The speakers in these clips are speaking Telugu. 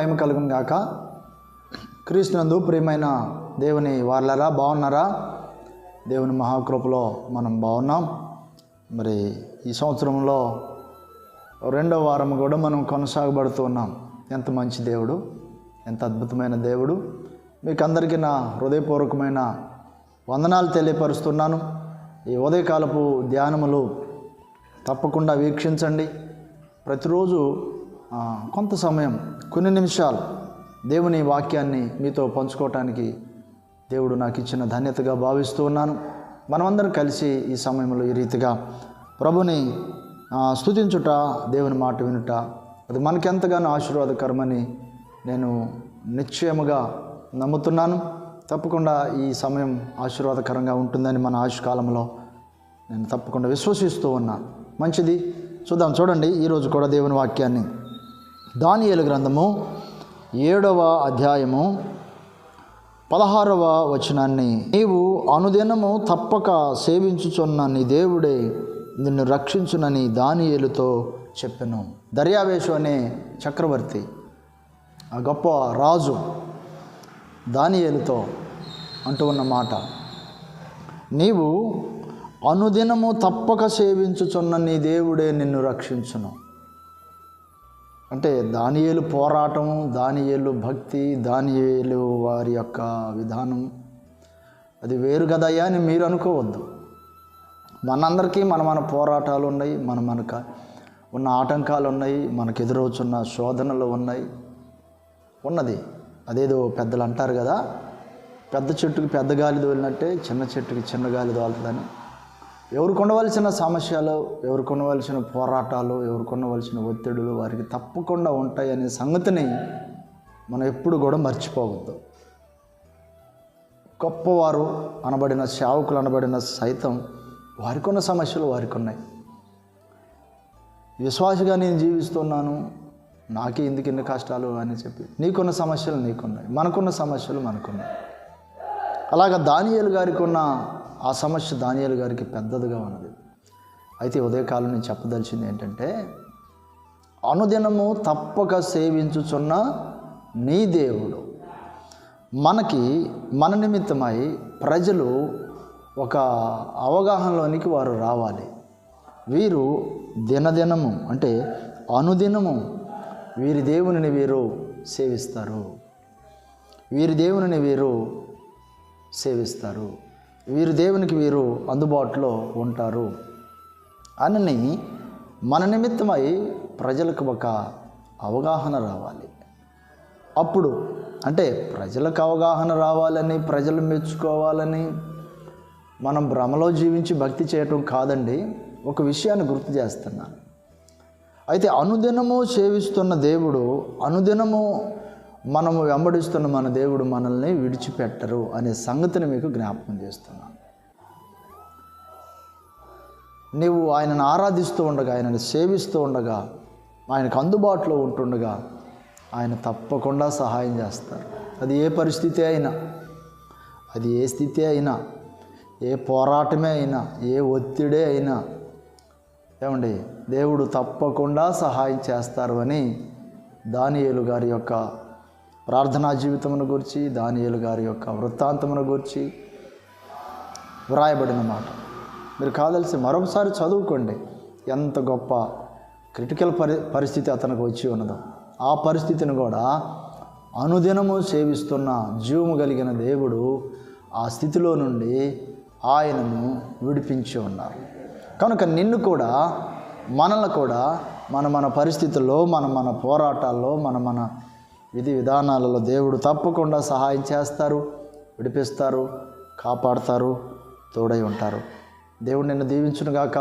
మహిమ కలుగును గాక. క్రీస్తునందు ప్రియమైన దేవుని వాళ్ళరా, బాగున్నారా? దేవుని మహాకృపలో మనం బాగున్నాం. మరి ఈ సంవత్సరంలో రెండవ వారం కూడా మనం కొనసాగబడుతూ ఉన్నాం. ఎంత మంచి దేవుడు, ఎంత అద్భుతమైన దేవుడు. మీకు అందరికీ నా హృదయపూర్వకమైన వందనాలు తెలియపరుస్తున్నాను. ఈ ఉదయకాలపు ధ్యానములు తప్పకుండా వీక్షించండి. ప్రతిరోజు కొంత సమయం, కొన్ని నిమిషాలు దేవుని వాక్యాన్ని మీతో పంచుకోవటానికి దేవుడు నాకు ఇచ్చిన ధన్యతగా భావిస్తూ ఉన్నాను. మనమందరం కలిసి ఈ సమయంలో ఈ రీతిగా ప్రభుని స్తుతించుట, దేవుని మాట వినుట, అది మనకెంతగానో ఆశీర్వాదకరమని నేను నిశ్చయముగా నమ్ముతున్నాను. తప్పకుండా ఈ సమయం ఆశీర్వాదకరంగా ఉంటుందని మన ఆయుష్కాలంలో నేను తప్పకుండా విశ్వసిస్తూ ఉన్నాను. మంచిది, చూద్దాం. చూడండి, ఈరోజు కూడా దేవుని వాక్యాన్ని దానియేలు గ్రంథము 7వ అధ్యాయము 16వ వచనాన్ని, నీవు అనుదినము తప్పక సేవించుచున్న నీ దేవుడే నిన్ను రక్షించునని దానియేలుతో చెప్పెను. దర్యావేషు అనే చక్రవర్తి, ఆ గొప్ప రాజు దానియేలుతో అంటూ ఉన్న మాట, నీవు అనుదినము తప్పక సేవించుచున్న నీ దేవుడే నిన్ను రక్షించును. అంటే దానియేలు పోరాటము, దానియేలు భక్తి, దానియేలు వారి యొక్క విధానం అది వేరు కదయ్యా అని మీరు అనుకోవద్దు. మనందరికీ మన పోరాటాలు ఉన్నాయి, మనకు ఉన్న ఆటంకాలు ఉన్నాయి, మనకు ఎదురవుతున్న శోధనలు ఉన్నది. అదేదో పెద్దలు అంటారు కదా, పెద్ద చెట్టుకి పెద్ద గాలి తోలినట్టే చిన్న చెట్టుకి చిన్న గాలి తోలుతుందని. ఎవరికి ఉండవలసిన సమస్యలు, ఎవరికి ఉండవలసిన పోరాటాలు, ఎవరికి ఉండవలసిన ఒత్తిడులు వారికి తప్పకుండా ఉంటాయి అనే సంగతిని మనం ఎప్పుడు కూడా మర్చిపోవద్దు. గొప్పవారు అనబడిన, సేవకులు అనబడిన సైతం వారికి ఉన్న సమస్యలు వారికి ఉన్నాయి. విశ్వాసిగా నేను జీవిస్తున్నాను, నాకే ఎందుకు ఇన్ని కష్టాలు అని చెప్పి, నీకున్న సమస్యలు నీకున్నాయి, మనకున్న సమస్యలు మనకున్నాయి. అలాగా దానియేలు గారికి ఉన్న ఆ సమస్య దానియేలు గారికి పెద్దదిగా ఉన్నది. అయితే ఉదయకాలం నేను చెప్పదలిచింది ఏంటంటే, అనుదినము తప్పక సేవించుచున్న నీ దేవుడు. మన నిమిత్తమై ప్రజలు ఒక అవగాహనలోనికి వారు రావాలి. వీరు దినదినము అంటే అనుదినము వీరి దేవునిని వీరు సేవిస్తారు, వీరి దేవునిని వీరు సేవిస్తారు, వీరు దేవునికి వీరు అందుబాటులో ఉంటారు అని మన నిమిత్తమై ప్రజలకు ఒక అవగాహన రావాలి. అప్పుడు అంటే ప్రజలకు అవగాహన రావాలని, ప్రజలు మెచ్చుకోవాలని మనం భ్రమలో జీవించి భక్తి చేయటం కాదండి. ఒక విషయాన్ని గుర్తు చేస్తున్నాను. అయితే అనుదినము సేవిస్తున్న దేవుడు, అనుదినము మనము వెంబడిస్తున్న మన దేవుడు మనల్ని విడిచిపెట్టరు అనే సంగతిని మీకు జ్ఞాపకం చేస్తున్నాను. నీవు ఆయనను ఆరాధిస్తూ ఉండగా, ఆయనను సేవిస్తూ ఉండగా, ఆయనకు అందుబాటులో ఉంటుండగా ఆయన తప్పకుండా సహాయం చేస్తారు. అది ఏ పరిస్థితి అయినా, అది ఏ స్థితి అయినా, ఏ పోరాటమే అయినా, ఏ ఒత్తిడే అయినా, ఏమండి, దేవుడు తప్పకుండా సహాయం చేస్తారు అని దానియేలు గారి యొక్క ప్రార్థనా జీవితమును గురించి, దానియేలు గారి యొక్క వృత్తాంతమును గురించి వ్రాయబడిన మాట మీరు కాదలిసి మరొకసారి చదువుకోండి. ఎంత గొప్ప క్రిటికల్ పరిస్థితి అతనికి వచ్చి ఉన్నదో, ఆ పరిస్థితిని కూడా అనుదినము సేవిస్తున్న జీవము కలిగిన దేవుడు ఆ స్థితిలో నుండి ఆయనను విడిపించి ఉన్నారు. కనుక నిన్ను కూడా, మనల్ని కూడా మన పరిస్థితుల్లో, మన పోరాటాల్లో, మన విధి విధానాలలో దేవుడు తప్పకుండా సహాయం చేస్తారు, విడిపిస్తారు, కాపాడతారు, తోడై ఉంటారు. దేవుడు నిన్ను దీవించునుగాక.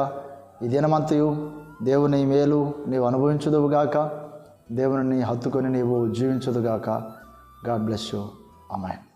ఈ దినమంతయు దేవుని మేలు నీవు అనుభవించుదువుగాక. దేవుని హత్తుకొని నీవు జీవించుదుగాక. God bless you. ఆమేన్.